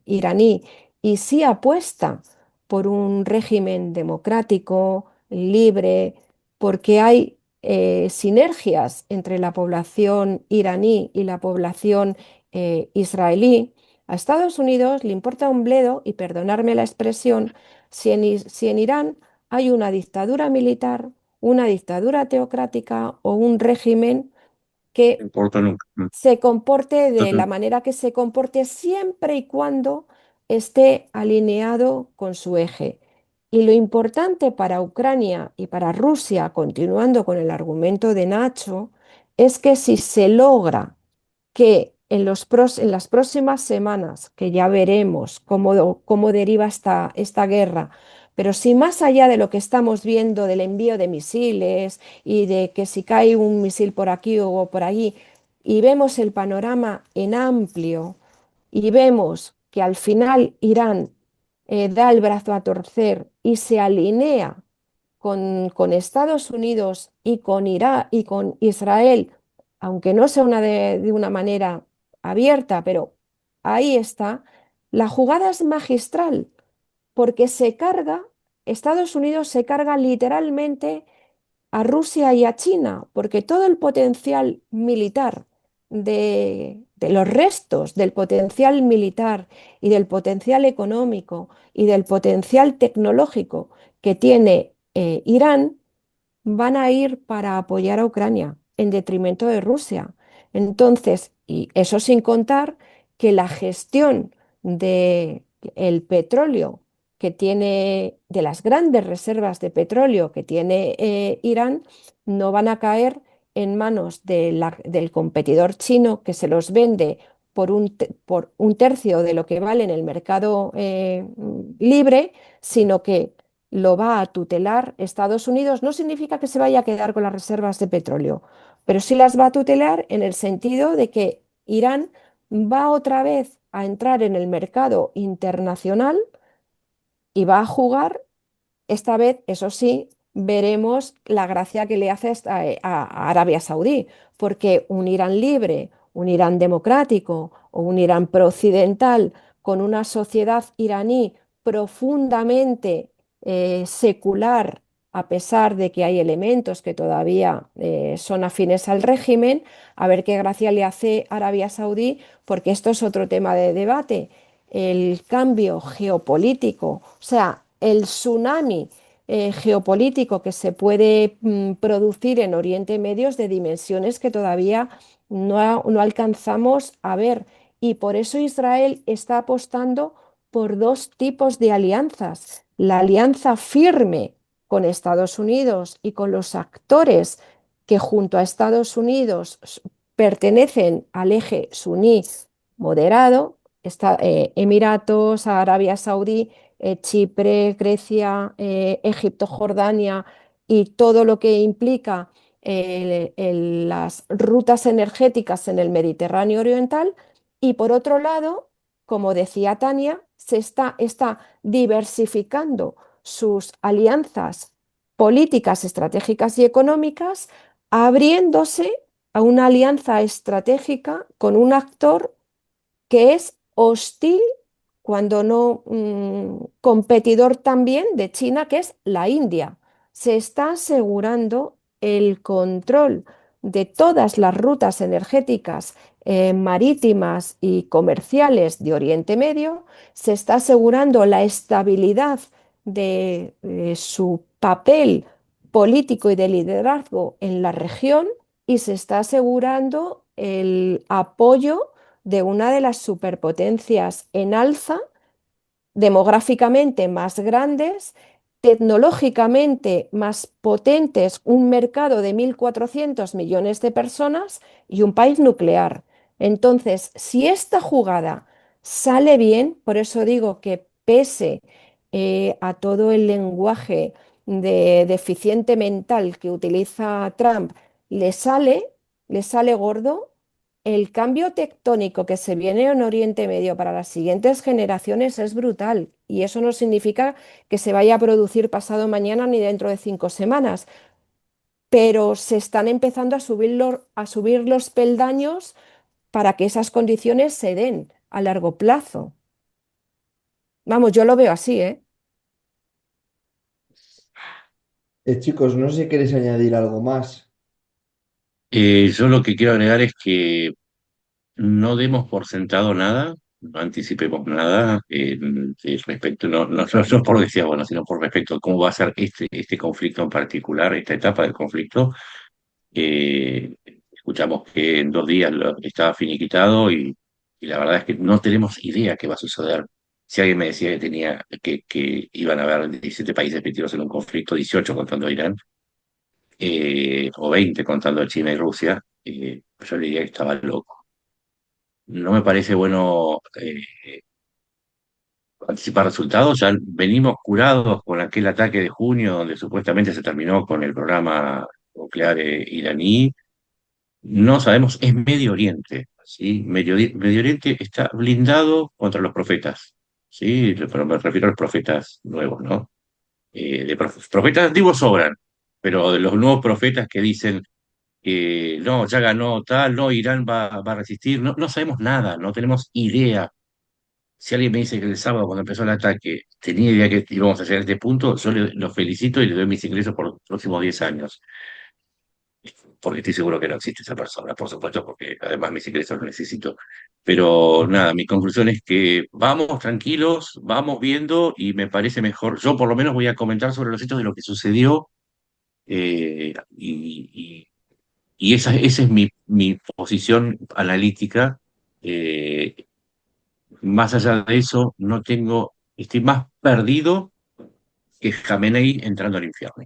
iraní y sí apuesta por un régimen democrático, libre, porque hay sinergias entre la población iraní y la población israelí. A Estados Unidos le importa un bledo, y perdonarme la expresión, si en Irán hay una dictadura militar, una dictadura teocrática o un régimen No que importa nunca. se comporte de la Total. manera que se comporte siempre y cuando esté alineado con su eje. Y lo importante para Ucrania y para Rusia, continuando con el argumento de Nacho, es que si se logra que en las próximas semanas, que ya veremos cómo deriva esta guerra, pero si más allá de lo que estamos viendo del envío de misiles y de que si cae un misil por aquí o por allí, y vemos el panorama en amplio y vemos que al final Irán da el brazo a torcer y se alinea con Estados Unidos y con Irak y con Israel, aunque no sea de una manera abierta, pero ahí está, la jugada es magistral porque Estados Unidos se carga literalmente a Rusia y a China, porque todo el potencial militar de los restos del potencial militar y del potencial económico y del potencial tecnológico que tiene Irán van a ir para apoyar a Ucrania en detrimento de Rusia. Entonces, y eso sin contar que la gestión del petróleo que tiene, de las grandes reservas de petróleo que tiene Irán, no van a caer en manos del competidor chino que se los vende por un tercio de lo que vale en el mercado libre, sino que lo va a tutelar Estados Unidos. No significa que se vaya a quedar con las reservas de petróleo, pero sí las va a tutelar en el sentido de que Irán va otra vez a entrar en el mercado internacional y va a jugar. Esta vez, eso sí, veremos la gracia que le hace a Arabia Saudí, porque un Irán libre, un Irán democrático o un Irán prooccidental con una sociedad iraní profundamente secular, a pesar de que hay elementos que todavía son afines al régimen, a ver qué gracia le hace Arabia Saudí, porque esto es otro tema de debate. El cambio geopolítico, o sea, el tsunami geopolítico que se puede producir en Oriente Medio es de dimensiones que todavía no alcanzamos a ver. Y por eso Israel está apostando por dos tipos de alianzas. La alianza firme con Estados Unidos y con los actores que junto a Estados Unidos pertenecen al eje suní moderado, Emiratos, Arabia Saudí, Chipre, Grecia, Egipto, Jordania y todo lo que implica las rutas energéticas en el Mediterráneo Oriental. Y por otro lado, como decía Tania, está diversificando sus alianzas políticas, estratégicas y económicas, abriéndose a una alianza estratégica con un actor que es hostil, cuando no competidor también de China, que es la India. Se está asegurando el control de todas las rutas energéticas marítimas y comerciales de Oriente Medio, se está asegurando la estabilidad de su papel político y de liderazgo en la región y se está asegurando el apoyo de una de las superpotencias en alza, demográficamente más grandes, tecnológicamente más potentes, un mercado de 1.400 millones de personas y un país nuclear. Entonces, si esta jugada sale bien, por eso digo que pese a todo el lenguaje de deficiente mental que utiliza Trump, le sale, le sale gordo, el cambio tectónico que se viene en Oriente Medio para las siguientes generaciones es brutal y eso no significa que se vaya a producir pasado mañana ni dentro de 5 semanas, pero se están empezando a subir los peldaños para que esas condiciones se den a largo plazo. Vamos, yo lo veo así, ¿eh? Chicos, no sé si queréis añadir algo más. Yo lo que quiero agregar es que no demos por sentado nada, no anticipemos nada respecto, no por decir bueno, sino por respecto a cómo va a ser este conflicto en particular, esta etapa del conflicto. Escuchamos que en 2 días estaba finiquitado y la verdad es que no tenemos idea qué va a suceder. Si alguien me decía que iban a haber 17 países metidos en un conflicto, 18 contando a Irán, o 20 contando a China y Rusia, yo le diría que estaba loco. No me parece bueno anticipar resultados. Ya venimos curados con aquel ataque de junio donde supuestamente se terminó con el programa nuclear iraní. No sabemos, es Medio Oriente, ¿sí? Medio Oriente está blindado contra los profetas, ¿sí? Pero me refiero a los profetas nuevos, ¿no? Profetas antiguos sobran, pero de los nuevos profetas que dicen no, ya ganó tal, no, Irán va a resistir, no sabemos nada, no tenemos idea. Si alguien me dice que el sábado cuando empezó el ataque tenía idea que íbamos a llegar a este punto, yo lo felicito y le doy mis ingresos por los próximos 10 años, porque estoy seguro que no existe esa persona, por supuesto, porque además mis ingresos los necesito. Pero nada, mi conclusión es que vamos tranquilos, vamos viendo y me parece mejor, yo por lo menos voy a comentar sobre los hechos de lo que sucedió eh, y, esa es mi posición analítica. Eh, Más allá de eso, no tengo, estoy más perdido que Jamenei entrando al infierno.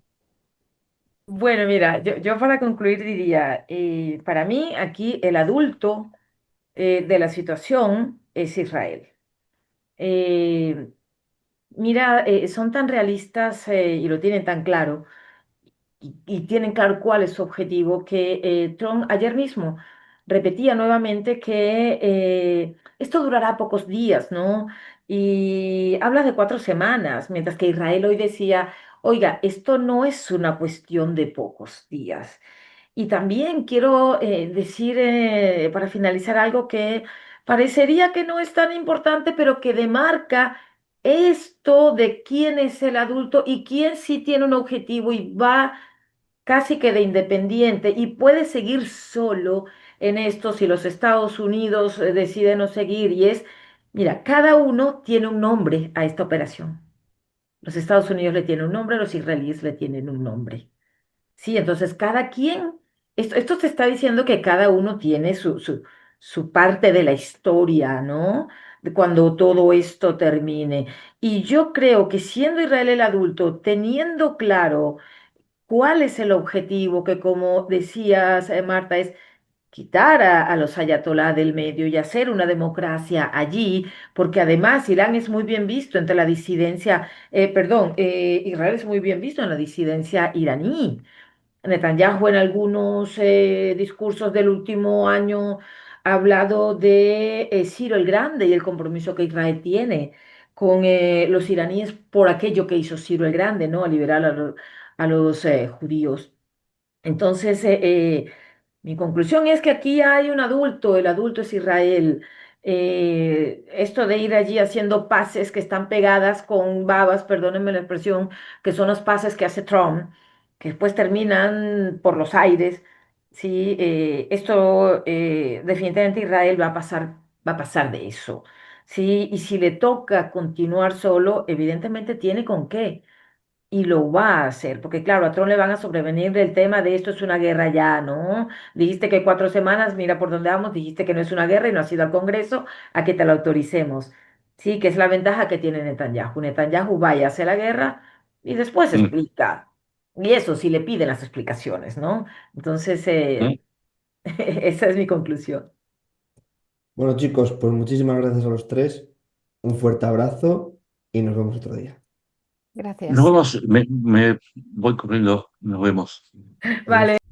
Bueno, mira, yo para concluir diría, para mí aquí el adulto de la situación es Israel. Eh, Mira, son tan realistas y lo tienen tan claro y tienen claro cuál es su objetivo, que Trump ayer mismo repetía nuevamente que esto durará pocos días, ¿no? y habla de 4 semanas, mientras que Israel hoy decía, oiga, esto no es una cuestión de pocos días. Y también quiero decir, para finalizar, algo que parecería que no es tan importante, pero que demarca esto de quién es el adulto y quién sí tiene un objetivo y va casi que de independiente y puede seguir solo en esto si los Estados Unidos deciden no seguir. Y es, mira, cada uno tiene un nombre a esta operación. Los Estados Unidos le tienen un nombre, los israelíes le tienen un nombre. Sí, entonces cada quien, esto te está diciendo que cada uno tiene su parte de la historia, ¿no? De cuando todo esto termine. Y yo creo que siendo Israel el adulto, teniendo claro cuál es el objetivo, que como decías, Marta, es quitar a los ayatolá del medio y hacer una democracia allí, porque además Irán es muy bien visto entre la disidencia, perdón, Israel es muy bien visto en la disidencia iraní. Netanyahu en algunos discursos del último año ha hablado de Ciro el Grande y el compromiso que Israel tiene con los iraníes por aquello que hizo Ciro el Grande, ¿no? A liberar a los judíos. Entonces, mi conclusión es que aquí hay un adulto, el adulto es Israel. Esto de ir allí haciendo pases que están pegadas con babas, perdónenme la expresión, que son los pases que hace Trump, que después terminan por los aires. Sí, esto definitivamente Israel va a pasar de eso. Sí, y si le toca continuar solo, evidentemente tiene con qué y lo va a hacer, porque claro, a Trump le van a sobrevenir del tema de esto es una guerra ya, ¿no? Dijiste que 4 semanas, mira por dónde vamos, dijiste que no es una guerra y no has ido al Congreso a que te la autoricemos. Sí, que es la ventaja que tiene Netanyahu. Netanyahu vaya a hacer la guerra y después Mm, explica. Y eso sí le piden las explicaciones, ¿no? Entonces, mm. esa es mi conclusión. Bueno, chicos, pues muchísimas gracias a los tres. Un fuerte abrazo y nos vemos otro día. Nos Gracias. vemos, me voy corriendo, nos vemos. Vale. Adiós.